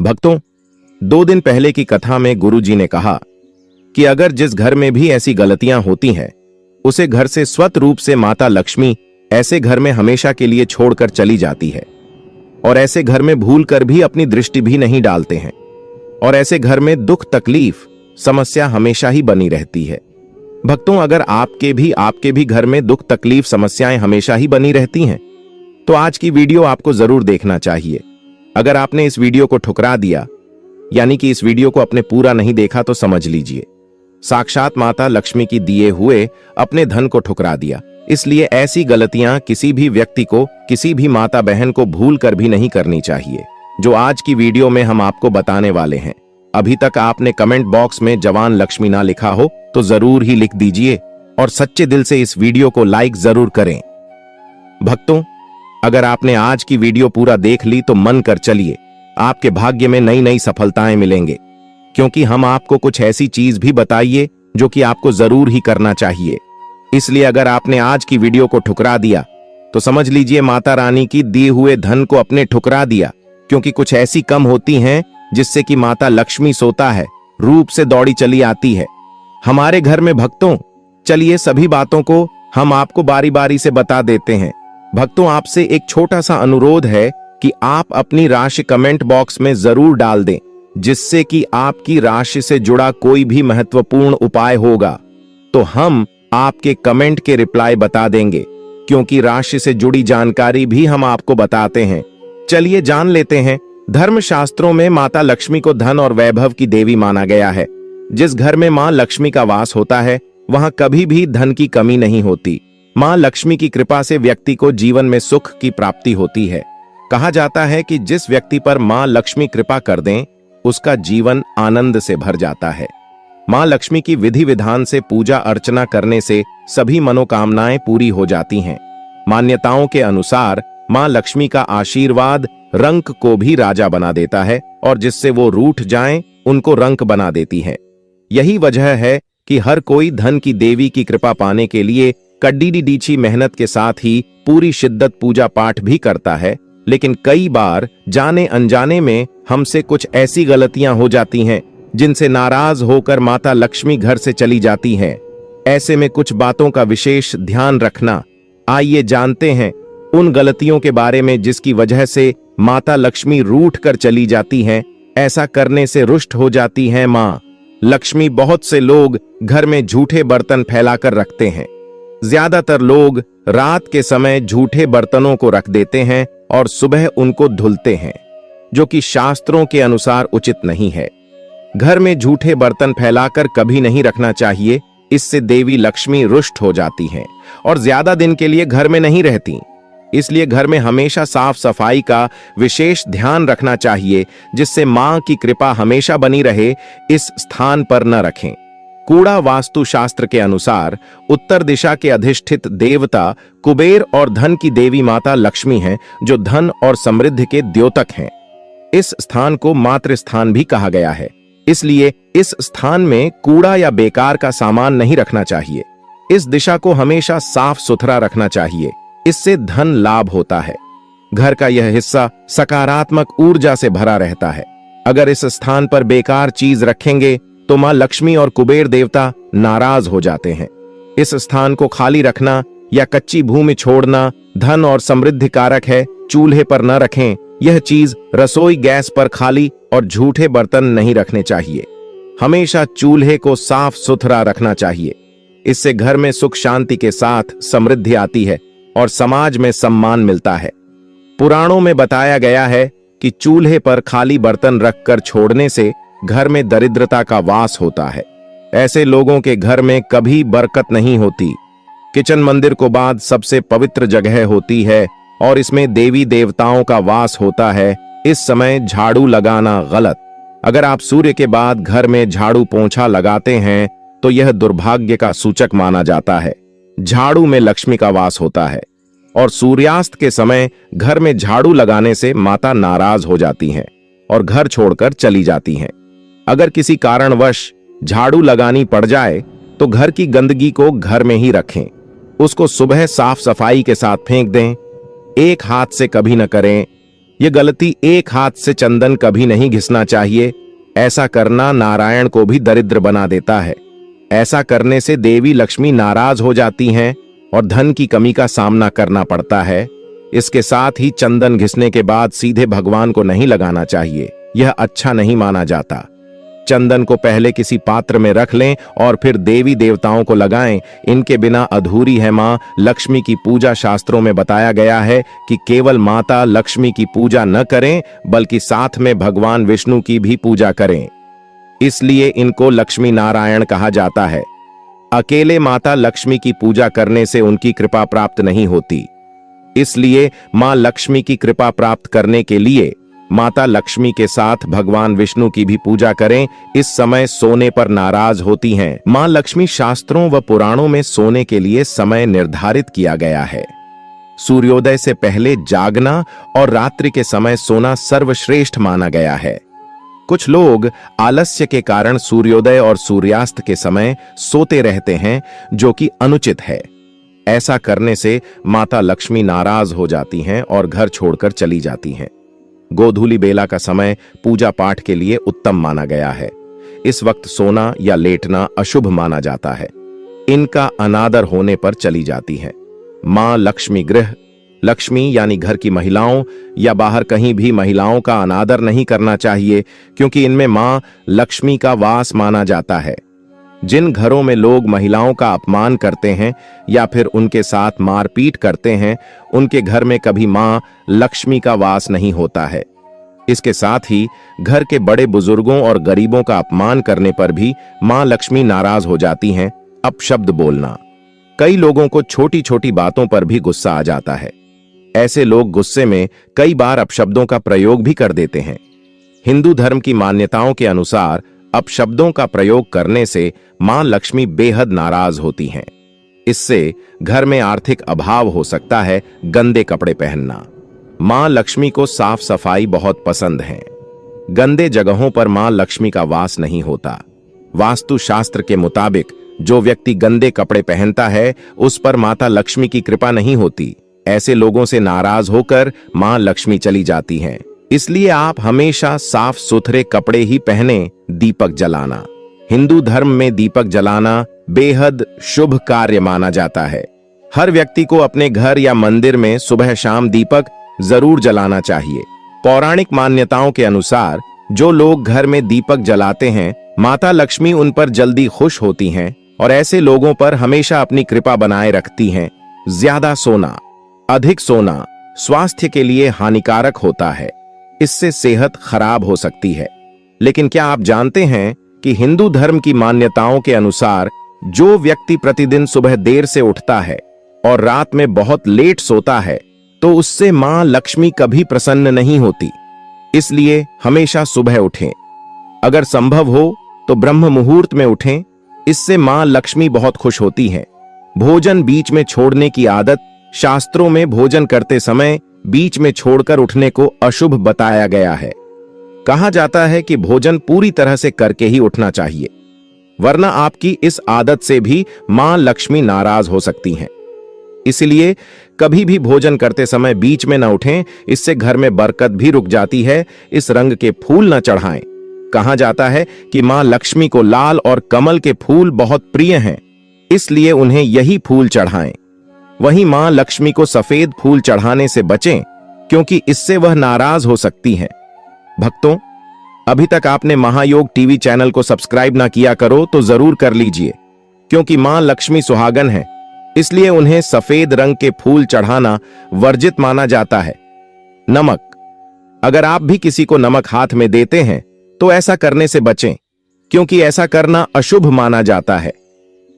भक्तों, 2 दिन पहले की कथा में गुरुजी ने कहा कि अगर जिस घर में भी ऐसी गलतियां होती हैं, उसे घर से स्वतः रूप से माता लक्ष्मी ऐसे घर में हमेशा के लिए छोड़कर चली जाती है और ऐसे घर में भूल कर भी अपनी दृष्टि भी नहीं डालते हैं और ऐसे घर में दुख तकलीफ समस्या हमेशा ही बनी रहती है। भक्तों, अगर आपके भी घर में दुख तकलीफ समस्याएं हमेशा ही बनी रहती हैं, तो आज की वीडियो आपको जरूर देखना चाहिए। अगर आपने इस वीडियो को ठुकरा दिया, यानी कि इस वीडियो को अपने पूरा नहीं देखा, तो समझ लीजिए साक्षात माता लक्ष्मी की दिए हुए अपने धन को ठुकरा दिया। इसलिए ऐसी गलतियां किसी भी व्यक्ति को, किसी भी माता बहन को भूल कर भी नहीं करनी चाहिए, जो आज की वीडियो में हम आपको बताने वाले हैं। अभी तक आपने कमेंट बॉक्स में जवान लक्ष्मी ना लिखा हो तो जरूर ही लिख दीजिए और सच्चे दिल से इस वीडियो को लाइक जरूर करें। भक्तों, अगर आपने आज की वीडियो पूरा देख ली तो मन कर चलिए, आपके भाग्य में नई नई सफलताएं मिलेंगे, क्योंकि हम आपको कुछ ऐसी चीज भी बताइए जो कि आपको जरूर ही करना चाहिए। इसलिए अगर आपने आज की वीडियो को ठुकरा दिया तो समझ लीजिए माता रानी की दिए हुए धन को अपने ठुकरा दिया, क्योंकि कुछ ऐसी कम होती हैं जिससे कि माता लक्ष्मी सोता है रूप से दौड़ी चली आती है हमारे घर में। भक्तों, चलिए सभी बातों को हम आपको बारी बारी से बता देते हैं। भक्तों, आपसे एक छोटा सा अनुरोध है कि आप अपनी राशि कमेंट बॉक्स में जरूर डाल दें, जिससे कि आपकी राशि से जुड़ा कोई भी महत्वपूर्ण उपाय होगा तो हम आपके कमेंट के रिप्लाई बता देंगे, क्योंकि राशि से जुड़ी जानकारी भी हम आपको बताते हैं। चलिए जान लेते हैं। धर्मशास्त्रों में माता लक्ष्मी को धन और वैभव की देवी माना गया है। जिस घर में मां लक्ष्मी का वास होता है, वहां कभी भी धन की कमी नहीं होती। मां लक्ष्मी की कृपा से व्यक्ति को जीवन में सुख की प्राप्ति होती है। कहा जाता है कि जिस व्यक्ति पर मां लक्ष्मी कृपा कर दें, उसका जीवन आनंद से भर जाता है। मां लक्ष्मी की विधि विधान से पूजा अर्चना करने से सभी मनोकामनाएं पूरी हो जाती हैं। मान्यताओं के अनुसार मां लक्ष्मी का आशीर्वाद रंक को भी राजा बना देता है और जिससे वो रूठ जाएं, उनको रंक बना देती है। यही वजह है कि हर कोई धन की देवी की कृपा पाने के लिए कड्डी डीची मेहनत के साथ ही पूरी शिद्दत पूजा पाठ भी करता है। लेकिन कई बार जाने अनजाने में हमसे कुछ ऐसी गलतियां हो जाती हैं जिनसे नाराज होकर माता लक्ष्मी घर से चली जाती हैं। ऐसे में कुछ बातों का विशेष ध्यान रखना। आइए जानते हैं उन गलतियों के बारे में जिसकी वजह से माता लक्ष्मी रूठ कर चली जाती हैं। ऐसा करने से रुष्ट हो जाती हैं मां लक्ष्मी। बहुत से लोग घर में झूठे बर्तन फैलाकर रखते हैं। ज्यादातर लोग रात के समय झूठे बर्तनों को रख देते हैं और सुबह उनको धुलते हैं, जो कि शास्त्रों के अनुसार उचित नहीं है। घर में झूठे बर्तन फैलाकर कभी नहीं रखना चाहिए। इससे देवी लक्ष्मी रुष्ट हो जाती हैं और ज्यादा दिन के लिए घर में नहीं रहती। इसलिए घर में हमेशा साफ सफाई का विशेष ध्यान रखना चाहिए, जिससे मां की कृपा हमेशा बनी रहे। इस स्थान पर न रखें। कूड़ा वास्तु शास्त्र के अनुसार उत्तर दिशा के अधिष्ठित देवता कुबेर और धन की देवी माता लक्ष्मी हैं, जो धन और समृद्धि के द्योतक हैं। इस स्थान को मातृ स्थान भी कहा गया है। इसलिए इस स्थान में कूड़ा या बेकार का सामान नहीं रखना चाहिए। इस दिशा को हमेशा साफ सुथरा रखना चाहिए। इससे धन लाभ होता है। घर का यह हिस्सा सकारात्मक ऊर्जा से भरा रहता है। अगर इस स्थान पर बेकार चीज रखेंगे तो मां लक्ष्मी और कुबेर देवता नाराज हो जाते हैं। इस स्थान को खाली रखना या कच्ची भूमि छोड़ना धन और समृद्धि कारक है। चूल्हे पर न रखें। यह चीज रसोई गैस पर खाली और झूठे बर्तन नहीं रखने चाहिए। हमेशा चूल्हे को साफ सुथरा रखना चाहिए। इससे घर में सुख शांति के साथ समृद्धि आती है और समाज में सम्मान मिलता है। पुराणों में बताया गया है कि चूल्हे पर खाली बर्तन रखकर छोड़ने से घर में दरिद्रता का वास होता है। ऐसे लोगों के घर में कभी बरकत नहीं होती। किचन मंदिर को बाद सबसे पवित्र जगह होती है और इसमें देवी देवताओं का वास होता है। इस समय झाड़ू लगाना गलत। अगर आप सूर्य के बाद घर में झाड़ू पोंछा लगाते हैं तो यह दुर्भाग्य का सूचक माना जाता है। झाड़ू में लक्ष्मी का वास होता है और सूर्यास्त के समय घर में झाड़ू लगाने से माता नाराज हो जाती हैं और घर छोड़कर चली जाती हैं। अगर किसी कारणवश झाड़ू लगानी पड़ जाए तो घर की गंदगी को घर में ही रखें। उसको सुबह साफ सफाई के साथ फेंक दें। एक हाथ से कभी न करें। ये गलती, एक हाथ से चंदन कभी नहीं घिसना चाहिए। ऐसा करना नारायण को भी दरिद्र बना देता है। ऐसा करने से देवी लक्ष्मी नाराज हो जाती हैं और धन की कमी का सामना करना पड़ता है। इसके साथ ही चंदन घिसने के बाद सीधे भगवान को नहीं लगाना चाहिए, यह अच्छा नहीं माना जाता। चंदन को पहले किसी पात्र में रख लें और फिर देवी देवताओं को लगाएं। इनके बिना अधूरी है मां लक्ष्मी की पूजा। शास्त्रों में बताया गया है कि केवल माता लक्ष्मी की पूजा न करें बल्कि साथ में भगवान विष्णु की भी पूजा करें। इसलिए इनको लक्ष्मी नारायण कहा जाता है। अकेले माता लक्ष्मी की पूजा करने से उनकी कृपा प्राप्त नहीं होती। इसलिए मां लक्ष्मी की कृपा प्राप्त करने के लिए माता लक्ष्मी के साथ भगवान विष्णु की भी पूजा करें। इस समय सोने पर नाराज होती हैं। मां लक्ष्मी शास्त्रों व पुराणों में सोने के लिए समय निर्धारित किया गया है। सूर्योदय से पहले जागना और रात्रि के समय सोना सर्वश्रेष्ठ माना गया है। कुछ लोग आलस्य के कारण सूर्योदय और सूर्यास्त के समय सोते रहते हैं, जो कि अनुचित है। ऐसा करने से माता लक्ष्मी नाराज हो जाती हैं और घर छोड़कर चली जाती हैं। गोधूली बेला का समय पूजा पाठ के लिए उत्तम माना गया है। इस वक्त सोना या लेटना अशुभ माना जाता है। इनका अनादर होने पर चली जाती है। मां लक्ष्मी गृह, लक्ष्मी यानी घर की महिलाओं या बाहर कहीं भी महिलाओं का अनादर नहीं करना चाहिए, क्योंकि इनमें मां लक्ष्मी का वास माना जाता है। जिन घरों में लोग महिलाओं का अपमान करते हैं या फिर उनके साथ मारपीट करते हैं, उनके घर में कभी मां लक्ष्मी का वास नहीं होता है। इसके साथ ही घर के बड़े बुजुर्गों और गरीबों का अपमान करने पर भी मां लक्ष्मी नाराज हो जाती हैं। अपशब्द बोलना, कई लोगों को छोटी छोटी बातों पर भी गुस्सा आ जाता है। ऐसे लोग गुस्से में कई बार अपशब्दों का प्रयोग भी कर देते हैं। हिंदू धर्म की मान्यताओं के अनुसार अपशब्दों का प्रयोग करने से मां लक्ष्मी बेहद नाराज होती हैं। इससे घर में आर्थिक अभाव हो सकता है। गंदे कपड़े पहनना, मां लक्ष्मी को साफ सफाई बहुत पसंद है। गंदे जगहों पर मां लक्ष्मी का वास नहीं होता। वास्तु शास्त्र के मुताबिक जो व्यक्ति गंदे कपड़े पहनता है उस पर माता लक्ष्मी की कृपा नहीं होती। ऐसे लोगों से नाराज होकर मां लक्ष्मी चली जाती हैं। इसलिए आप हमेशा साफ सुथरे कपड़े ही पहने। दीपक जलाना, हिंदू धर्म में दीपक जलाना बेहद शुभ कार्य माना जाता है। हर व्यक्ति को अपने घर या मंदिर में सुबह शाम दीपक जरूर जलाना चाहिए। पौराणिक मान्यताओं के अनुसार जो लोग घर में दीपक जलाते हैं, माता लक्ष्मी उन पर जल्दी खुश होती हैं और ऐसे लोगों पर हमेशा अपनी कृपा बनाए रखती हैं। ज्यादा सोना, अधिक सोना स्वास्थ्य के लिए हानिकारक होता है। इससे सेहत खराब हो सकती है। लेकिन क्या आप जानते हैं कि हिंदू धर्म की मान्यताओं के अनुसार जो व्यक्ति प्रतिदिन सुबह देर से उठता है और रात में बहुत लेट सोता है, तो उससे मां लक्ष्मी कभी प्रसन्न नहीं होती। इसलिए हमेशा सुबह उठें। अगर संभव हो तो ब्रह्म मुहूर्त में उठें। इससे मां लक्ष्मी बहुत खुश होती हैं। भोजन बीच में छोड़ने की आदत, शास्त्रों में भोजन करते समय बीच में छोड़कर उठने को अशुभ बताया गया है। कहा जाता है कि भोजन पूरी तरह से करके ही उठना चाहिए, वरना आपकी इस आदत से भी मां लक्ष्मी नाराज हो सकती हैं। इसलिए कभी भी भोजन करते समय बीच में न उठें। इससे घर में बरकत भी रुक जाती है। इस रंग के फूल न चढ़ाएं। कहा जाता है कि मां लक्ष्मी को लाल और कमल के फूल बहुत प्रिय हैं, इसलिए उन्हें यही फूल चढ़ाएं। वहीं मां लक्ष्मी को सफेद फूल चढ़ाने से बचें, क्योंकि इससे वह नाराज हो सकती हैं। भक्तों, अभी तक आपने महायोग टीवी चैनल को सब्सक्राइब ना किया करो तो जरूर कर लीजिए, क्योंकि मां लक्ष्मी सुहागन है, इसलिए उन्हें सफेद रंग के फूल चढ़ाना वर्जित माना जाता है। नमक, अगर आप भी किसी को नमक हाथ में देते हैं तो ऐसा करने से बचें, क्योंकि ऐसा करना अशुभ माना जाता है।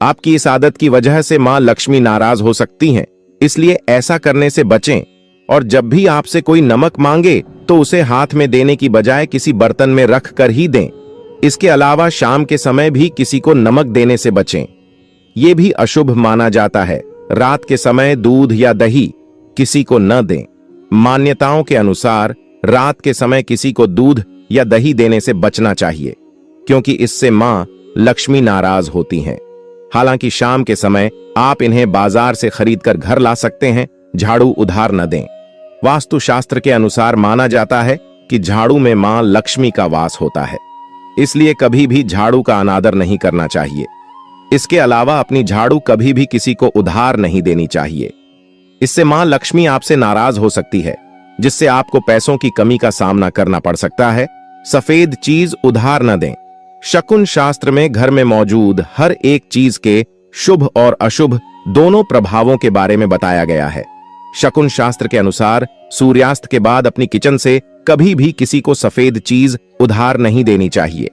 आपकी इस आदत की वजह से मां लक्ष्मी नाराज हो सकती हैं, इसलिए ऐसा करने से बचें। और जब भी आपसे कोई नमक मांगे तो उसे हाथ में देने की बजाय किसी बर्तन में रख कर ही दें। इसके अलावा शाम के समय भी किसी को नमक देने से बचें, यह भी अशुभ माना जाता है। रात के समय दूध या दही किसी को न दें। मान्यताओं के अनुसार रात के समय किसी को दूध या दही देने से बचना चाहिए, क्योंकि इससे मां लक्ष्मी नाराज होती हैं। हालांकि शाम के समय आप इन्हें बाजार से खरीदकर घर ला सकते हैं। झाड़ू उधार न दें। वास्तुशास्त्र के अनुसार माना जाता है कि झाड़ू में मां लक्ष्मी का वास होता है, इसलिए कभी भी झाड़ू का अनादर नहीं करना चाहिए। इसके अलावा अपनी झाड़ू कभी भी किसी को उधार नहीं देनी चाहिए। इससे मां लक्ष्मी आपसे नाराज हो सकती है, जिससे आपको पैसों की कमी का सामना करना पड़ सकता है। सफेद चीज उधार न दें। शकुन शास्त्र में घर में मौजूद हर एक चीज के शुभ और अशुभ दोनों प्रभावों के बारे में बताया गया है। शकुन शास्त्र के अनुसार सूर्यास्त के बाद अपनी किचन से कभी भी किसी को सफेद चीज उधार नहीं देनी चाहिए,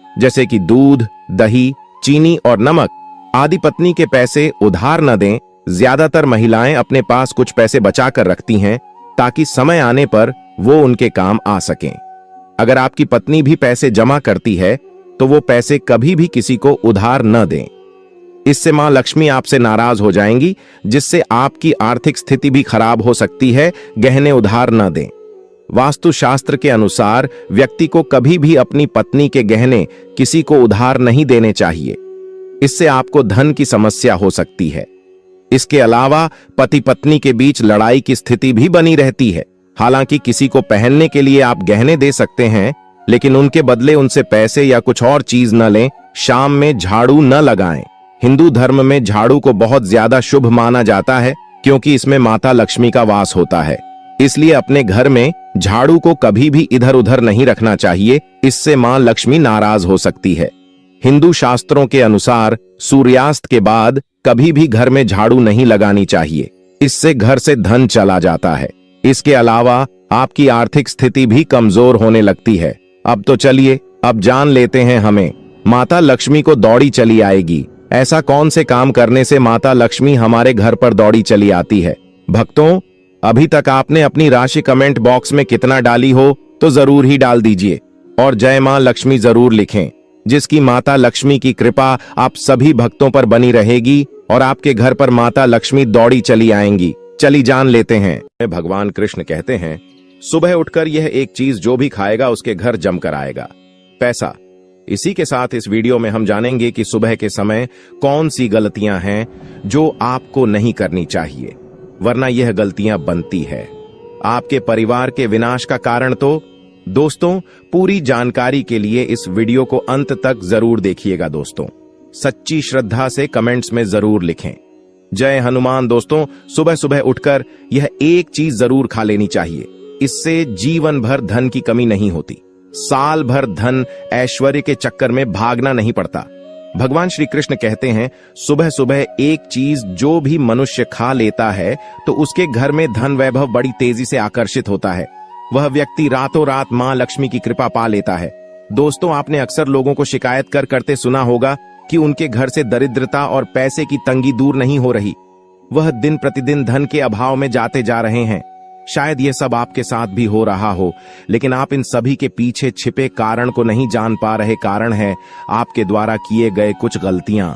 जैसे कि दूध, दही, चीनी और नमक आदि। पत्नी के पैसे उधार न दें। ज्यादातर महिलाएं अपने पास कुछ पैसे बचा कर रखती हैं ताकि समय आने पर वो उनके काम आ सकें। अगर आपकी पत्नी भी पैसे जमा करती है तो वो पैसे कभी भी किसी को उधार न दें। इससे मां लक्ष्मी आपसे नाराज हो जाएंगी, जिससे आपकी आर्थिक स्थिति भी खराब हो सकती है। गहने उधार न दें। वास्तुशास्त्र के अनुसार व्यक्ति को कभी भी अपनी पत्नी के गहने किसी को उधार नहीं देने चाहिए। इससे आपको धन की समस्या हो सकती है। इसके अलावा पति पत्नी के बीच लड़ाई की स्थिति भी बनी रहती है। हालांकि किसी को पहनने के लिए आप गहने दे सकते हैं, लेकिन उनके बदले उनसे पैसे या कुछ और चीज न लें। शाम में झाड़ू न लगाएं। हिंदू धर्म में झाड़ू को बहुत ज्यादा शुभ माना जाता है, क्योंकि इसमें माता लक्ष्मी का वास होता है। इसलिए अपने घर में झाड़ू को कभी भी इधर उधर नहीं रखना चाहिए, इससे मां लक्ष्मी नाराज हो सकती है। हिंदू शास्त्रों के अनुसार सूर्यास्त के बाद कभी भी घर में झाड़ू नहीं लगानी चाहिए, इससे घर से धन चला जाता है। इसके अलावा आपकी आर्थिक स्थिति भी कमजोर होने लगती है। अब तो चलिए अब जान लेते हैं हमें माता लक्ष्मी को दौड़ी चली आएगी। ऐसा कौन से काम करने से माता लक्ष्मी हमारे घर पर दौड़ी चली आती है? भक्तों, अभी तक आपने अपनी राशि कमेंट बॉक्स में कितना डाली हो तो जरूर ही डाल दीजिए और जय मां लक्ष्मी जरूर लिखें, जिसकी माता लक्ष्मी की कृपा आप सभी भक्तों पर बनी रहेगी और आपके घर पर माता लक्ष्मी दौड़ी चली आएंगी। चली जान लेते हैं। भगवान कृष्ण कहते हैं, सुबह उठकर यह एक चीज जो भी खाएगा उसके घर जमकर आएगा, पैसा। इसी के साथ इस वीडियो में हम जानेंगे कि सुबह के समय कौन सी गलतियां हैं जो आपको नहीं करनी चाहिए, वरना यह गलतियां बनती है आपके परिवार के विनाश का कारण। तो दोस्तों, पूरी जानकारी के लिए इस वीडियो को अंत तक जरूर देखिएगा। दोस्तों, सच्ची श्रद्धा से कमेंट्स में जरूर लिखें जय हनुमान। दोस्तों, सुबह सुबह उठकर यह एक चीज जरूर खा लेनी चाहिए, इससे जीवन भर धन की कमी नहीं होती। साल भर धन ऐश्वर्य के चक्कर में भागना नहीं पड़ता। भगवान श्री कृष्ण कहते हैं, सुबह सुबह एक चीज जो भी मनुष्य खा लेता है तो उसके घर में धन वैभव बड़ी तेजी से आकर्षित होता है। वह व्यक्ति रातों रात मां लक्ष्मी की कृपा पा लेता है। दोस्तों, आपने अक्सर लोगों को शिकायत करते सुना होगा कि उनके घर से दरिद्रता और पैसे की तंगी दूर नहीं हो रही। वह दिन प्रतिदिन धन के अभाव में जाते जा रहे हैं। शायद यह सब आपके साथ भी हो रहा हो, लेकिन आप इन सभी के पीछे छिपे कारण को नहीं जान पा रहे। कारण है आपके द्वारा किए गए कुछ गलतियां।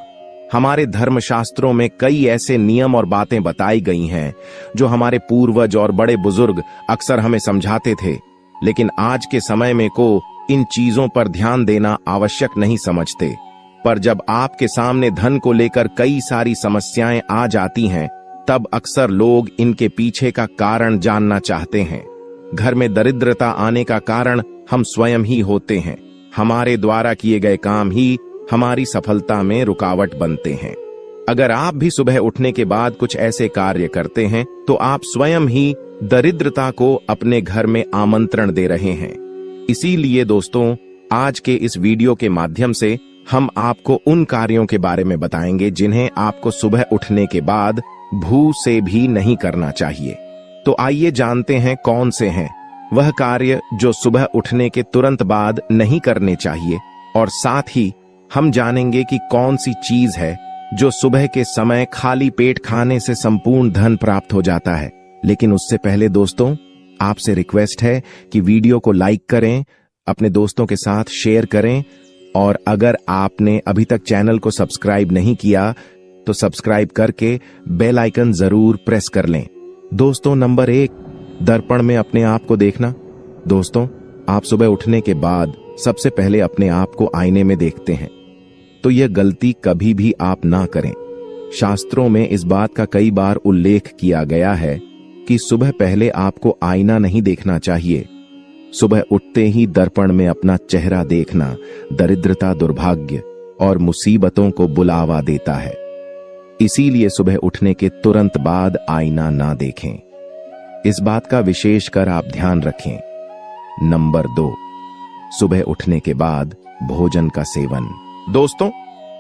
हमारे धर्मशास्त्रों में कई ऐसे नियम और बातें बताई गई हैं जो हमारे पूर्वज और बड़े बुजुर्ग अक्सर हमें समझाते थे, लेकिन आज के समय में को इन चीजों पर ध्यान देना आवश्यक नहीं समझते। पर जब आपके सामने धन को लेकर कई सारी समस्याएं आ जाती हैं, तब अक्सर लोग इनके पीछे का कारण जानना चाहते हैं। घर में दरिद्रता आने का कारण हम स्वयं ही होते हैं। हमारे द्वारा किए गए काम ही हमारी सफलता में रुकावट बनते हैं। अगर आप भी सुबह उठने के बाद कुछ ऐसे कार्य करते हैं तो आप स्वयं ही दरिद्रता को अपने घर में आमंत्रण दे रहे हैं। इसीलिए दोस्तों, आज के इस वीडियो के माध्यम से हम आपको उन कार्यों के बारे में बताएंगे जिन्हें आपको सुबह उठने के बाद भू से भी नहीं करना चाहिए। तो आइए जानते हैं कौन से हैं वह कार्य जो सुबह उठने के तुरंत बाद नहीं करने चाहिए, और साथ ही हम जानेंगे कि कौन सी चीज है जो सुबह के समय खाली पेट खाने से संपूर्ण धन प्राप्त हो जाता है। लेकिन उससे पहले दोस्तों, आपसे रिक्वेस्ट है कि वीडियो को लाइक करें, अपने दोस्तों के साथ शेयर करें, और अगर आपने अभी तक चैनल को सब्सक्राइब नहीं किया तो सब्सक्राइब करके बेल आइकन जरूर प्रेस कर लें। दोस्तों, नंबर 1, दर्पण में अपने आप को देखना। दोस्तों, आप सुबह उठने के बाद सबसे पहले अपने आप को आईने में देखते हैं, तो यह गलती कभी भी आप ना करें। शास्त्रों में इस बात का कई बार उल्लेख किया गया है कि सुबह पहले आपको आईना नहीं देखना चाहिए। सुबह उठते ही दर्पण में अपना चेहरा देखना दरिद्रता, दुर्भाग्य और मुसीबतों को बुलावा देता है। इसीलिए सुबह उठने के तुरंत बाद आईना ना देखें। इस बात का विशेष कर आप ध्यान रखें। नंबर 2, सुबह उठने के बाद भोजन का सेवन। दोस्तों,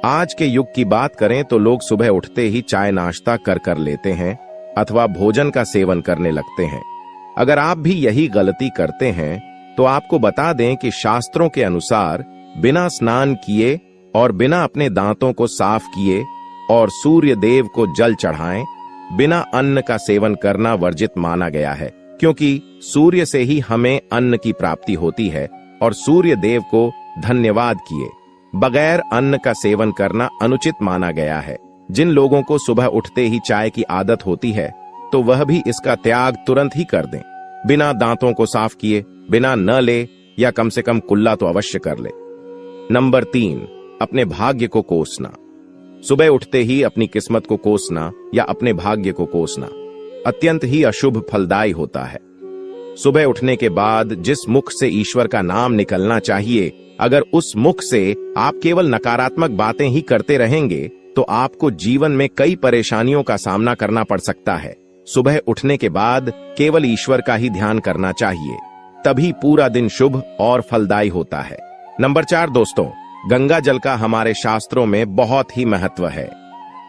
आज के युग की बात करें तो लोग सुबह उठते ही चाय नाश्ता कर लेते हैं अथवा भोजन का सेवन करने लगते हैं। अगर आप भी यही गलती करते हैं तो आपको बता दें कि शास्त्रों के अनुसार बिना स्नान किए और बिना अपने दांतों को साफ किए और सूर्य देव को जल चढ़ाएं, बिना अन्न का सेवन करना वर्जित माना गया है, क्योंकि सूर्य से ही हमें अन्न की प्राप्ति होती है और सूर्य देव को धन्यवाद किए बगैर अन्न का सेवन करना अनुचित माना गया है। जिन लोगों को सुबह उठते ही चाय की आदत होती है तो वह भी इसका त्याग तुरंत ही कर दें। बिना दांतों को साफ किए बिना न ले या कम से कम कुल्ला तो अवश्य कर ले। नंबर 3, अपने भाग्य को कोसना। सुबह उठते ही अपनी किस्मत को कोसना या अपने भाग्य को कोसना अत्यंत ही अशुभ फलदायी होता है। सुबह उठने के बाद जिस मुख से ईश्वर का नाम निकलना चाहिए, अगर उस मुख से आप केवल नकारात्मक बातें ही करते रहेंगे तो आपको जीवन में कई परेशानियों का सामना करना पड़ सकता है। सुबह उठने के बाद केवल ईश्वर का ही ध्यान करना चाहिए, तभी पूरा दिन शुभ और फलदायी होता है। नंबर 4 दोस्तों, गंगा जल का हमारे शास्त्रों में बहुत ही महत्व है।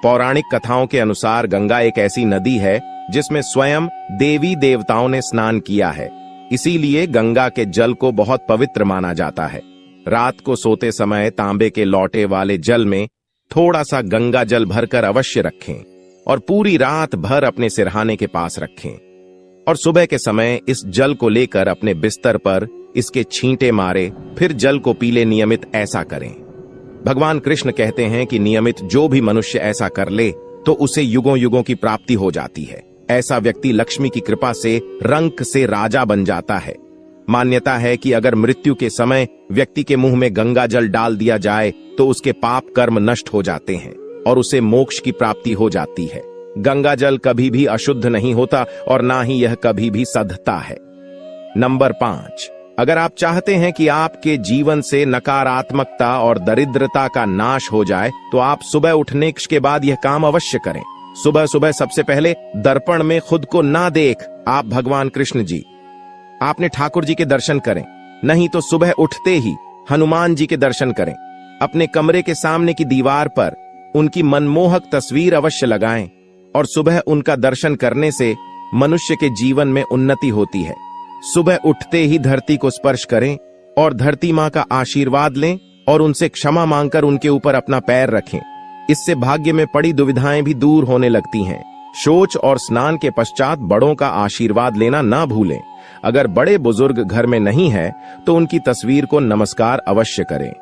पौराणिक कथाओं के अनुसार गंगा एक ऐसी नदी है जिसमें स्वयं देवी देवताओं ने स्नान किया है। इसीलिए गंगा के जल को बहुत पवित्र माना जाता है। रात को सोते समय तांबे के लौटे वाले जल में थोड़ा सा गंगा जल भरकर अवश्य रखें और पूरी रात भर अपने सिरहाने के पास रखें और सुबह के समय इस जल को लेकर अपने बिस्तर पर इसके छींटे मारे, फिर जल को पी ले। नियमित ऐसा करें। भगवान कृष्ण कहते हैं कि नियमित जो भी मनुष्य ऐसा कर ले तो उसे युगों युगों की प्राप्ति हो जाती है। ऐसा व्यक्ति लक्ष्मी की कृपा से रंक से राजा बन जाता है। मान्यता है कि अगर मृत्यु के समय व्यक्ति के मुंह में गंगा जल डाल दिया जाए तो उसके पाप कर्म नष्ट हो जाते हैं और उसे मोक्ष की प्राप्ति हो जाती है। गंगा जल कभी भी अशुद्ध नहीं होता और ना ही यह कभी भी सधता है। नंबर 5, अगर आप चाहते हैं कि आपके जीवन से नकारात्मकता और दरिद्रता का नाश हो जाए तो आप सुबह उठने के बाद यह काम अवश्य करें। सुबह सुबह सबसे पहले दर्पण में खुद को ना देख आप भगवान कृष्ण जी, आपने ठाकुर जी के दर्शन करें, नहीं तो सुबह उठते ही हनुमान जी के दर्शन करें। अपने कमरे के सामने की दीवार पर उनकी मनमोहक तस्वीर अवश्य लगाएं और सुबह उनका दर्शन करने से मनुष्य के जीवन में उन्नति होती है। सुबह उठते ही धरती को स्पर्श करें और धरती मां का आशीर्वाद लें और उनसे क्षमा मांगकर उनके ऊपर अपना पैर रखें। इससे भाग्य में पड़ी दुविधाएं भी दूर होने लगती हैं। शौच और स्नान के पश्चात बड़ों का आशीर्वाद लेना ना भूलें। अगर बड़े बुजुर्ग घर में नहीं है तो उनकी तस्वीर को नमस्कार अवश्य करें।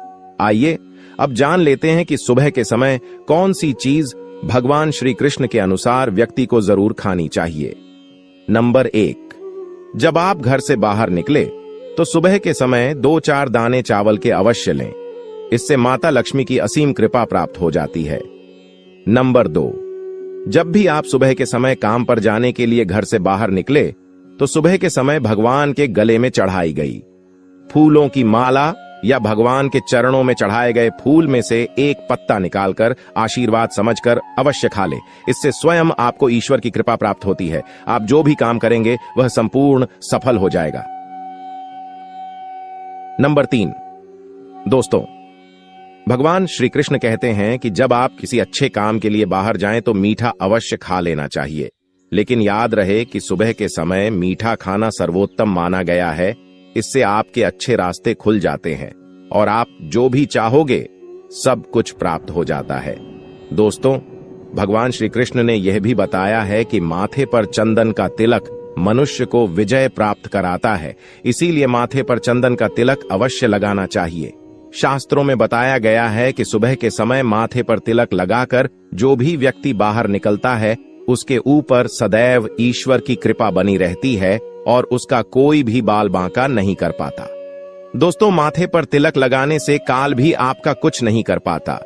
आइए अब जान लेते हैं कि सुबह के समय कौन सी चीज भगवान श्री कृष्ण के अनुसार व्यक्ति को जरूर खानी चाहिए। नंबर 1, जब आप घर से बाहर निकले तो सुबह के समय 2-4 दाने चावल के अवश्य लें। इससे माता लक्ष्मी की असीम कृपा प्राप्त हो जाती है। नंबर 2, जब भी आप सुबह के समय काम पर जाने के लिए घर से बाहर निकले तो सुबह के समय भगवान के गले में चढ़ाई गई फूलों की माला या भगवान के चरणों में चढ़ाए गए फूल में से एक पत्ता निकालकर आशीर्वाद समझकर अवश्य खा ले। इससे स्वयं आपको ईश्वर की कृपा प्राप्त होती है। आप जो भी काम करेंगे वह संपूर्ण सफल हो जाएगा। नंबर 3, दोस्तों, भगवान श्री कृष्ण कहते हैं कि जब आप किसी अच्छे काम के लिए बाहर जाएं तो मीठा अवश्य खा लेना चाहिए। लेकिन याद रहे कि सुबह के समय मीठा खाना सर्वोत्तम माना गया है। इससे आपके अच्छे रास्ते खुल जाते हैं और आप जो भी चाहोगे सब कुछ प्राप्त हो जाता है। दोस्तों, भगवान श्री कृष्ण ने यह भी बताया है कि माथे पर चंदन का तिलक मनुष्य को विजय प्राप्त कराता है। इसीलिए माथे पर चंदन का तिलक अवश्य लगाना चाहिए। शास्त्रों में बताया गया है कि सुबह के समय माथे पर तिलक लगाकर जो भी व्यक्ति बाहर निकलता है उसके ऊपर सदैव ईश्वर की कृपा बनी रहती है और उसका कोई भी बाल बांका नहीं कर पाता। दोस्तों, माथे पर तिलक लगाने से काल भी आपका कुछ नहीं कर पाता।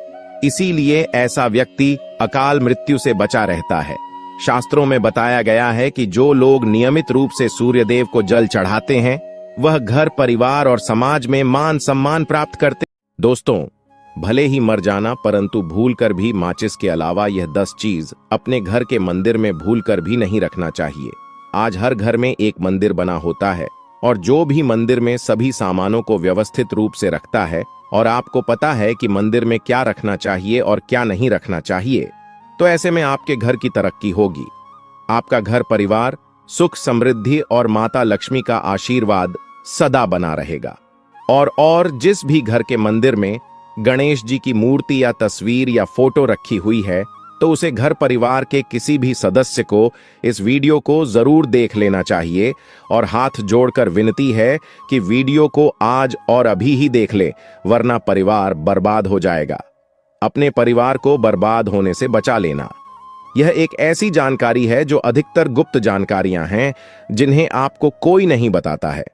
इसीलिए ऐसा व्यक्ति अकाल मृत्यु से बचा रहता है। शास्त्रों में बताया गया है कि जो लोग नियमित रूप से सूर्यदेव को जल चढ़ाते हैं वह घर, परिवार और समाज में मान सम्मान प्राप्त करते। दोस्तों, भले ही मर जाना, परंतु भूलकर भी माचिस के अलावा यह 10 चीज अपने घर के मंदिर में भूलकर भी नहीं रखना चाहिए। आज हर घर में एक मंदिर बना होता है और जो भी मंदिर में सभी सामानों को व्यवस्थित रूप से रखता है और आपको पता है कि मंदिर में क्या रखना चाहिए और क्या नहीं रखना चाहिए, तो ऐसे में आपके घर की तरक्की होगी। आपका घर परिवार सुख, समृद्धि और माता लक्ष्मी का आशीर्वाद सदा बना रहेगा। और जिस भी घर के मंदिर में गणेश जी की मूर्ति या तस्वीर या फोटो रखी हुई है, तो उसे घर परिवार के किसी भी सदस्य को इस वीडियो को जरूर देख लेना चाहिए और हाथ जोड़कर विनती है कि वीडियो को आज और अभी ही देख ले, वरना परिवार बर्बाद हो जाएगा। अपने परिवार को बर्बाद होने से बचा लेना। यह एक ऐसी जानकारी है जो अधिकतर गुप्त जानकारियां हैं जिन्हें आपको कोई नहीं बताता है,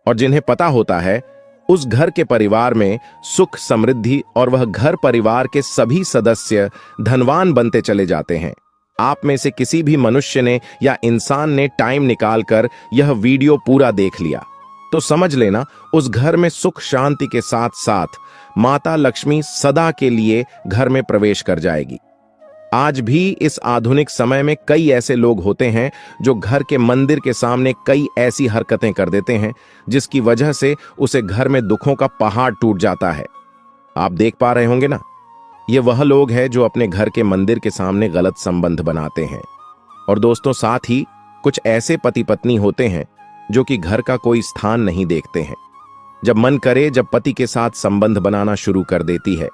और जिन्हें पता होता है उस घर के परिवार में सुख, समृद्धि और वह घर परिवार के सभी सदस्य धनवान बनते चले जाते हैं। आप में से किसी भी मनुष्य ने या इंसान ने टाइम निकालकर यह वीडियो पूरा देख लिया तो समझ लेना उस घर में सुख शांति के साथ साथ माता लक्ष्मी सदा के लिए घर में प्रवेश कर जाएगी। आज भी इस आधुनिक समय में कई ऐसे लोग होते हैं जो घर के मंदिर के सामने कई ऐसी हरकतें कर देते हैं जिसकी वजह से उसे घर में दुखों का पहाड़ टूट जाता है। आप देख पा रहे होंगे ना, ये वह लोग हैं जो अपने घर के मंदिर के सामने गलत संबंध बनाते हैं। और दोस्तों, साथ ही कुछ ऐसे पति पत्नी होते हैं जो कि घर का कोई स्थान नहीं देखते हैं। जब मन करे जब पति के साथ संबंध बनाना शुरू कर देती है।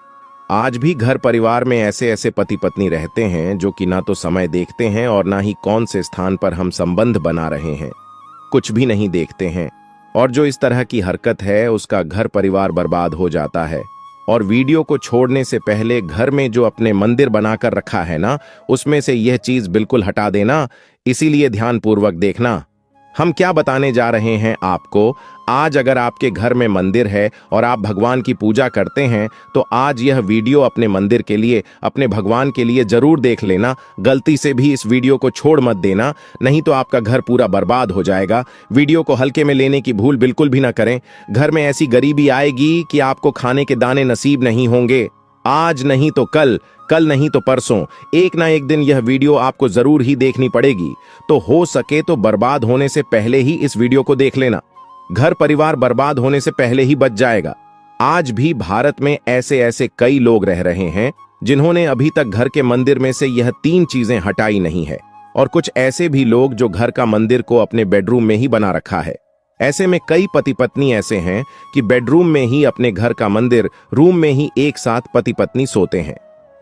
आज भी घर परिवार में ऐसे ऐसे पति पत्नी रहते हैं जो कि ना तो समय देखते हैं और ना ही कौन से स्थान पर हम संबंध बना रहे हैं, कुछ भी नहीं देखते हैं। और जो इस तरह की हरकत है उसका घर परिवार बर्बाद हो जाता है। और वीडियो को छोड़ने से पहले घर में जो अपने मंदिर बनाकर रखा है ना, उसमें से यह चीज बिल्कुल हटा देना। इसीलिए ध्यानपूर्वक देखना हम क्या बताने जा रहे हैं आपको। आज अगर आपके घर में मंदिर है और आप भगवान की पूजा करते हैं तो आज यह वीडियो अपने मंदिर के लिए, अपने भगवान के लिए जरूर देख लेना। गलती से भी इस वीडियो को छोड़ मत देना, नहीं तो आपका घर पूरा बर्बाद हो जाएगा। वीडियो को हल्के में लेने की भूल बिल्कुल भी ना करें। घर में ऐसी गरीबी आएगी कि आपको खाने के दाने नसीब नहीं होंगे। आज नहीं तो कल, कल नहीं तो परसों, एक ना एक दिन यह वीडियो आपको जरूर ही देखनी पड़ेगी। तो हो सके तो बर्बाद होने से पहले ही इस वीडियो को देख लेना। घर परिवार बर्बाद होने से पहले ही बच जाएगा। आज भी भारत में ऐसे ऐसे कई लोग रह रहे हैं जिन्होंने अभी तक घर के मंदिर में से यह 3 चीजें हटाई नहीं है। और कुछ ऐसे भी लोग जो घर का मंदिर को अपने बेडरूम में ही बना रखा है। ऐसे में कई पति पत्नी ऐसे हैं कि बेडरूम में ही अपने घर का मंदिर, रूम में ही एक साथ पति पत्नी सोते हैं।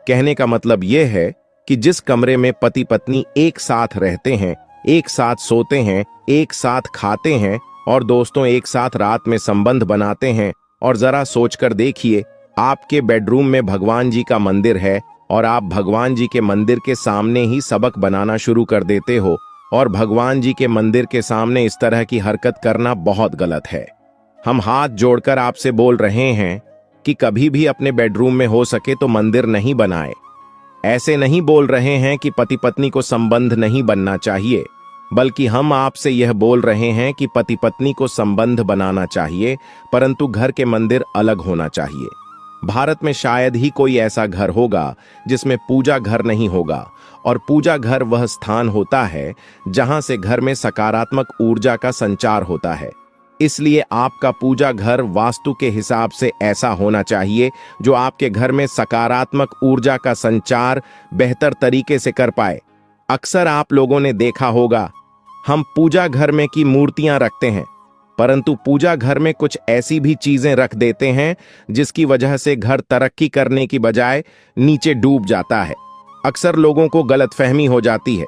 कहने का मतलब यह है कि जिस कमरे में पति पत्नी एक साथ रहते हैं, एक साथ सोते हैं, एक साथ खाते हैं और दोस्तों एक साथ रात में संबंध बनाते हैं, और जरा सोचकर देखिए, आपके बेडरूम में भगवान जी का मंदिर है और आप भगवान जी के मंदिर के सामने ही सबक बनाना शुरू कर देते हो। और भगवान जी के मंदिर के सामने इस तरह की हरकत करना बहुत गलत है। हम हाथ जोड़कर आपसे बोल रहे हैं कि कभी भी अपने बेडरूम में हो सके तो मंदिर नहीं बनाए। ऐसे नहीं बोल रहे हैं कि पति पत्नी को संबंध नहीं बनना चाहिए, बल्कि हम आपसे यह बोल रहे हैं कि पति पत्नी को संबंध बनाना चाहिए, परंतु घर के मंदिर अलग होना चाहिए। भारत में शायद ही कोई ऐसा घर होगा जिसमें पूजा घर नहीं होगा। और पूजा घर वह स्थान होता है जहां से घर में सकारात्मक ऊर्जा का संचार होता है। इसलिए आपका पूजा घर वास्तु के हिसाब से ऐसा होना चाहिए जो आपके घर में सकारात्मक ऊर्जा का संचार बेहतर तरीके से कर पाए। अक्सर आप लोगों ने देखा होगा, हम पूजा घर में की मूर्तियां रखते हैं, परंतु पूजा घर में कुछ ऐसी भी चीजें रख देते हैं जिसकी वजह से घर तरक्की करने की बजाय नीचे डूब जाता है। अक्सर लोगों को गलतफहमी हो जाती है।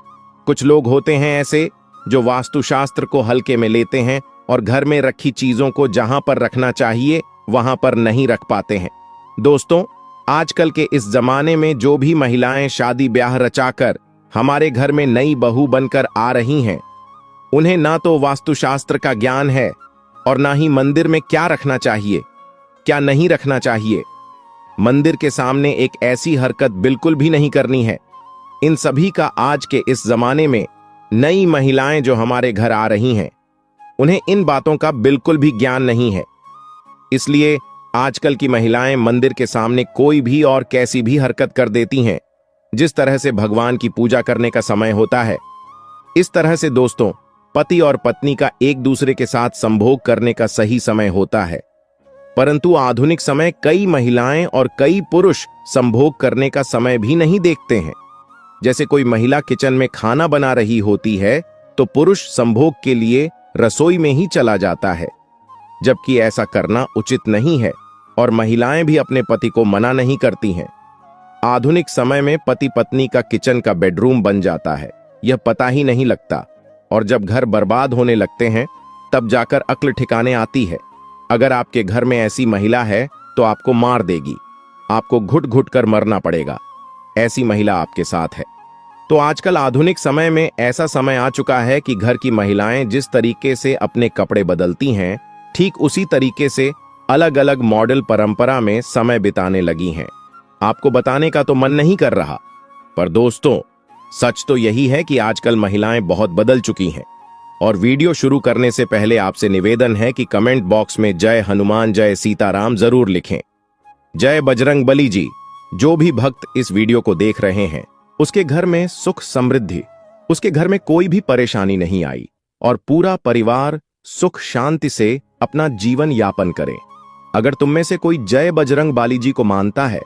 कुछ लोग होते हैं ऐसे जो वास्तुशास्त्र को हल्के में लेते हैं और घर में रखी चीजों को जहां पर रखना चाहिए वहां पर नहीं रख पाते हैं। दोस्तों, आजकल के इस जमाने में जो भी महिलाएं शादी ब्याह रचाकर हमारे घर में नई बहू बनकर आ रही हैं, उन्हें ना तो वास्तुशास्त्र का ज्ञान है और ना ही मंदिर में क्या रखना चाहिए, क्या नहीं रखना चाहिए। मंदिर के सामने एक ऐसी हरकत बिल्कुल भी नहीं करनी है। इन सभी का आज के इस जमाने में नई महिलाएं जो हमारे घर आ रही हैं, उन्हें इन बातों का बिल्कुल भी ज्ञान नहीं है। इसलिए आजकल की महिलाएं मंदिर के सामने कोई भी और कैसी भी हरकत कर देती हैं। जिस तरह से भगवान की पूजा करने का समय होता है, इस तरह से दोस्तों पति और पत्नी का एक दूसरे के साथ संभोग करने का सही समय होता है। परंतु आधुनिक समय कई महिलाएं और कई पुरुष संभोग करने का समय भी नहीं देखते हैं। जैसे कोई महिला किचन में खाना बना रही होती है तो पुरुष संभोग के लिए रसोई में ही चला जाता है, जबकि ऐसा करना उचित नहीं है और महिलाएं भी अपने पति को मना नहीं करती हैं। आधुनिक समय में पति पत्नी का किचन का बेडरूम बन जाता है, यह पता ही नहीं लगता, और जब घर बर्बाद होने लगते हैं तब जाकर अक्ल ठिकाने आती है। अगर आपके घर में ऐसी महिला है तो आपको मार देगी, आपको घुट घुट कर मरना पड़ेगा। ऐसी महिला आपके साथ है। तो आजकल आधुनिक समय में ऐसा समय आ चुका है कि घर की महिलाएं जिस तरीके से अपने कपड़े बदलती हैं, ठीक उसी तरीके से अलग अलग मॉडल परंपरा में समय बिताने लगी हैं। आपको बताने का तो मन नहीं कर रहा, पर दोस्तों सच तो यही है कि आजकल महिलाएं बहुत बदल चुकी हैं। और वीडियो शुरू करने से पहले आपसे निवेदन है कि कमेंट बॉक्स में जय हनुमान जय सीताराम जरूर लिखें। जय बजरंग बली जी। जो भी भक्त इस वीडियो को देख रहे हैं, उसके घर में सुख समृद्धि, उसके घर में कोई भी परेशानी नहीं आई और पूरा परिवार सुख शांति से अपना जीवन यापन करे। अगर तुम में से कोई जय बजरंग बाली जी को मानता है,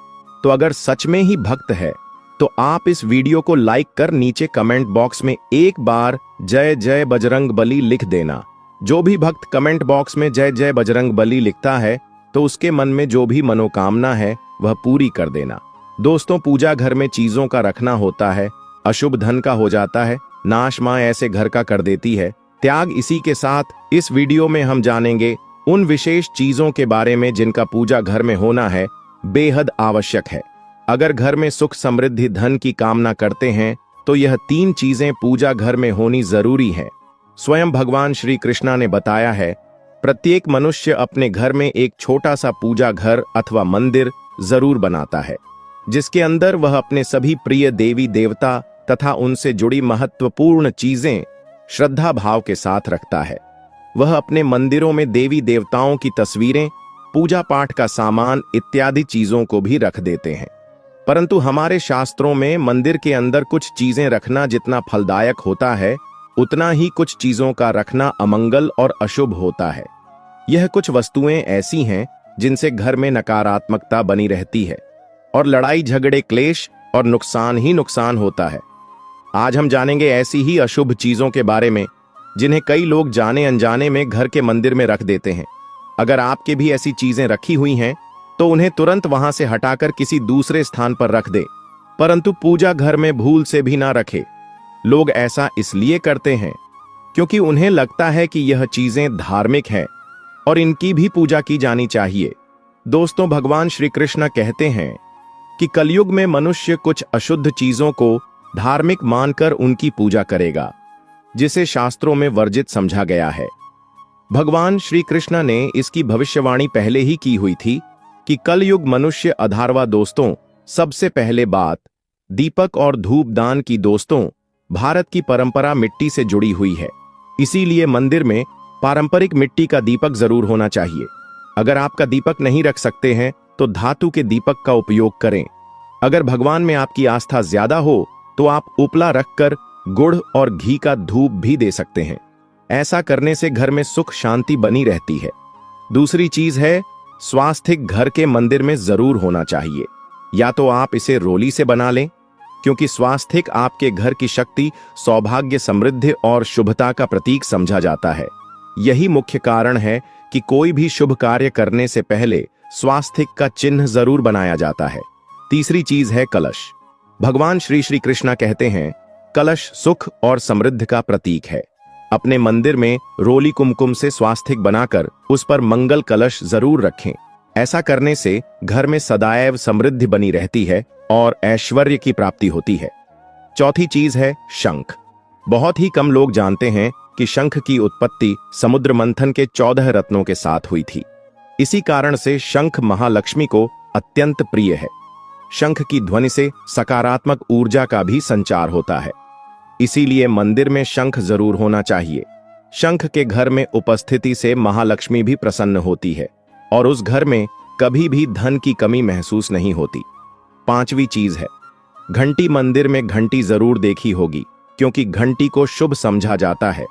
तो अगर सच में ही भक्त है, तो आप इस वीडियो को लाइक कर नीचे कमेंट बॉक्स में एक बार जय जय बजरंग बली लिख देना। जो भी भक्त कमेंट बॉक्स में जय जय बजरंग बली लिखता है, तो उसके मन में जो भी मनोकामना है वह पूरी कर देना। दोस्तों, पूजा घर में चीजों का रखना होता है, अशुभ धन का हो जाता है, नाश मां ऐसे घर का कर देती है, त्याग। इसी के साथ इस वीडियो में हम जानेंगे उन विशेष चीजों के बारे में जिनका पूजा घर में होना है बेहद आवश्यक है। अगर घर में सुख समृद्धि धन की कामना करते हैं तो यह 3 चीजें पूजा घर में होनी जरूरी है। स्वयं भगवान श्री कृष्णा ने बताया है, प्रत्येक मनुष्य अपने घर में एक छोटा सा पूजा घर अथवा मंदिर जरूर बनाता है, जिसके अंदर वह अपने सभी प्रिय देवी देवता तथा उनसे जुड़ी महत्वपूर्ण चीजें श्रद्धा भाव के साथ रखता है। वह अपने मंदिरों में देवी देवताओं की तस्वीरें, पूजा पाठ का सामान इत्यादि चीजों को भी रख देते हैं। परंतु हमारे शास्त्रों में मंदिर के अंदर कुछ चीजें रखना जितना फलदायक होता है, उतना ही कुछ चीजों का रखना अमंगल और अशुभ होता है। यह कुछ वस्तुएं ऐसी हैं जिनसे घर में नकारात्मकता बनी रहती है और लड़ाई झगड़े क्लेश और नुकसान ही नुकसान होता है। आज हम जानेंगे ऐसी ही अशुभ चीजों के बारे में जिन्हें कई लोग जाने अनजाने में घर के मंदिर में रख देते हैं। अगर आपके भी ऐसी चीजें रखी हुई हैं तो उन्हें तुरंत वहां से हटाकर किसी दूसरे स्थान पर रख दे, परंतु पूजा घर में भूल से भी ना रखे। लोग ऐसा इसलिए करते हैं क्योंकि उन्हें लगता है कि यह चीजें धार्मिक हैं और इनकी भी पूजा की जानी चाहिए। दोस्तों, भगवान श्री कृष्ण कहते हैं कि कलयुग में मनुष्य कुछ अशुद्ध चीजों को धार्मिक मानकर उनकी पूजा करेगा, जिसे शास्त्रों में वर्जित समझा गया है। भगवान श्री कृष्ण ने इसकी भविष्यवाणी पहले ही की हुई थी कि कलयुग मनुष्य अधारवा। दोस्तों, सबसे पहले बात दीपक और धूप दान की। दोस्तों, भारत की परंपरा मिट्टी से जुड़ी हुई है, इसीलिए मंदिर में पारंपरिक मिट्टी का दीपक जरूर होना चाहिए। अगर आपका दीपक नहीं रख सकते हैं तो धातु के दीपक का उपयोग करें। अगर भगवान में आपकी आस्था ज्यादा हो तो आप उपला रखकर गुड़ और घी का धूप भी दे सकते हैं। ऐसा करने से घर में सुख शांति बनी रहती है। दूसरी चीज है, स्वास्तिक घर के मंदिर में जरूर होना चाहिए। या तो आप इसे रोली से बना लें, क्योंकि स्वास्तिक आपके घर की शक्ति, सौभाग्य, समृद्धि और शुभता का प्रतीक समझा जाता है। यही मुख्य कारण है कि कोई भी शुभ कार्य करने से पहले स्वास्तिक का चिन्ह जरूर बनाया जाता है। तीसरी चीज है कलश। भगवान श्री श्री कृष्णा कहते हैं, कलश सुख और समृद्धि का प्रतीक है। अपने मंदिर में रोली कुमकुम से स्वास्तिक बनाकर उस पर मंगल कलश जरूर रखें। ऐसा करने से घर में सदैव समृद्धि बनी रहती है और ऐश्वर्य की प्राप्ति होती है। चौथी चीज है शंख। बहुत ही कम लोग जानते हैं कि शंख की उत्पत्ति समुद्र मंथन के 14 रत्नों के साथ हुई थी। इसी कारण से शंख महालक्ष्मी को अत्यंत प्रिय है। शंख की ध्वनि से सकारात्मक ऊर्जा का भी संचार होता है। इसीलिए मंदिर में शंख जरूर होना चाहिए। शंख के घर में उपस्थिति से महालक्ष्मी भी प्रसन्न होती है और उस घर में कभी भी धन की कमी महसूस नहीं होती। 5वीं चीज है, घंटी। मंदिर में घंटी जरूर देखी होगी, क्योंकि घंटी को शुभ समझा जाता है।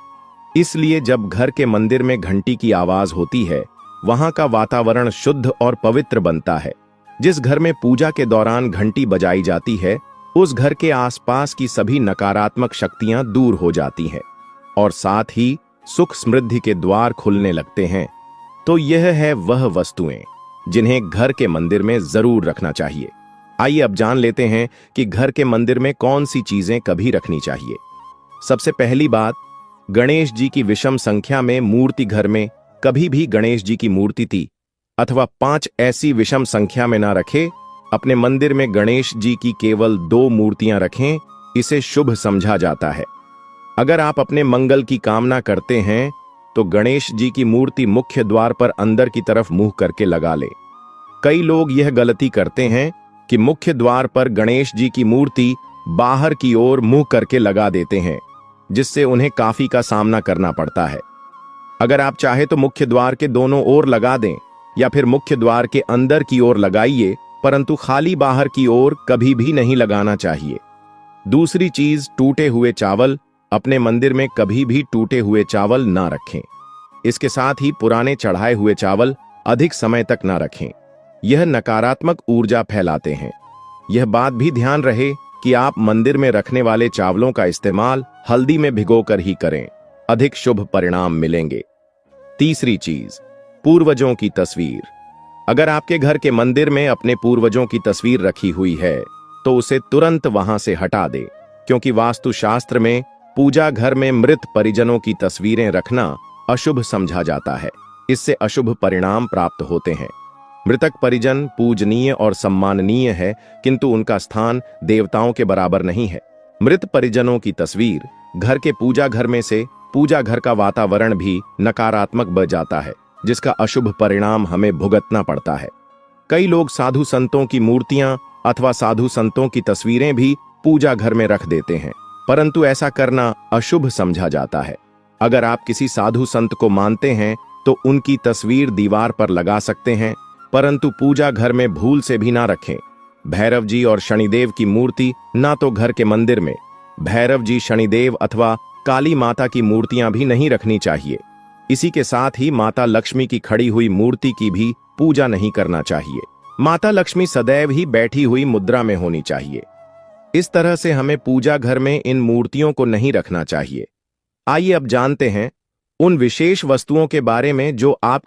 इसलिए जब घर के मंदिर में घंटी की आवाज होती है, वहां का वातावरण शुद्ध और पवित्र बनता है। जिस घर में पूजा के दौरान घंटी बजाई जाती है, उस घर के आसपास की सभी नकारात्मक शक्तियां दूर हो जाती हैं और साथ ही सुख समृद्धि के द्वार खुलने लगते हैं। तो यह है वह वस्तुएं जिन्हें घर के मंदिर में जरूर रखना चाहिए। आइए अब जान लेते हैं कि घर के मंदिर में कौन सी चीजें कभी रखनी चाहिए। सबसे पहली बात, गणेश जी की विषम संख्या में मूर्ति। घर में कभी भी गणेश जी की मूर्ति 3 अथवा 5 ऐसी विषम संख्या में ना रखें। अपने मंदिर में गणेश जी की केवल 2 मूर्तियां रखें, इसे शुभ समझा जाता है। अगर आप अपने मंगल की कामना करते हैं तो गणेश जी की मूर्ति मुख्य द्वार पर अंदर की तरफ मुंह करके लगा ले। कई लोग यह गलती करते हैं कि मुख्य द्वार पर गणेश जी की मूर्ति बाहर की ओर मुंह करके लगा देते हैं, जिससे उन्हें काफी का सामना करना पड़ता है। अगर आप चाहे तो मुख्य द्वार के दोनों ओर लगा दें या फिर मुख्य द्वार के अंदर की ओर लगाइए, परंतु खाली बाहर की ओर कभी भी नहीं लगाना चाहिए। दूसरी चीज, टूटे हुए चावल। अपने मंदिर में कभी भी टूटे हुए चावल ना रखें। इसके साथ ही पुराने चढ़ाए हुए चावल अधिक समय तक ना रखें। यह नकारात्मक ऊर्जा फैलाते हैं। यह बात भी ध्यान रहे कि आप मंदिर में रखने वाले चावलों का इस्तेमाल हल्दी में भिगोकर ही करें, अधिक शुभ परिणाम मिलेंगे। तीसरी चीज, पूर्वजों की तस्वीर। अगर आपके घर के मंदिर में अपने पूर्वजों की तस्वीर रखी हुई है तो उसे तुरंत वहां से हटा दे, क्योंकि वास्तुशास्त्र में पूजा घर में मृत परिजनों की तस्वीरें रखना अशुभ समझा जाता है। इससे अशुभ परिणाम प्राप्त होते हैं। मृतक परिजन पूजनीय और सम्माननीय है, किंतु उनका स्थान देवताओं के बराबर नहीं है। मृत परिजनों की तस्वीर घर के पूजा घर में से पूजा घर का वातावरण भी नकारात्मक बन जाता है, जिसका अशुभ परिणाम हमें भुगतना पड़ता है। कई लोग साधु संतों की मूर्तियां अथवा साधु संतों की तस्वीरें भी पूजा घर में रख देते हैं, परंतु ऐसा करना अशुभ समझा जाता है। अगर आप किसी साधु संत को मानते हैं तो उनकी तस्वीर दीवार पर लगा सकते हैं, परंतु पूजा घर में भूल से भी ना रखें। भैरव जी और शनिदेव की मूर्ति ना तो घर के मंदिर में। भैरव जी, शनिदेव अथवा काली माता की मूर्तियां भी नहीं रखनी चाहिए। इसी के साथ ही माता लक्ष्मी की खड़ी हुई मूर्ति की भी पूजा नहीं करना चाहिए। माता लक्ष्मी सदैव ही बैठी हुई मुद्रा में होनी चाहिए। इस तरह से हमें पूजा घर में इन मूर्तियों को नहीं रखना चाहिए। आइए अब जानते हैं उन विशेष वस्तुओं के बारे में जो आप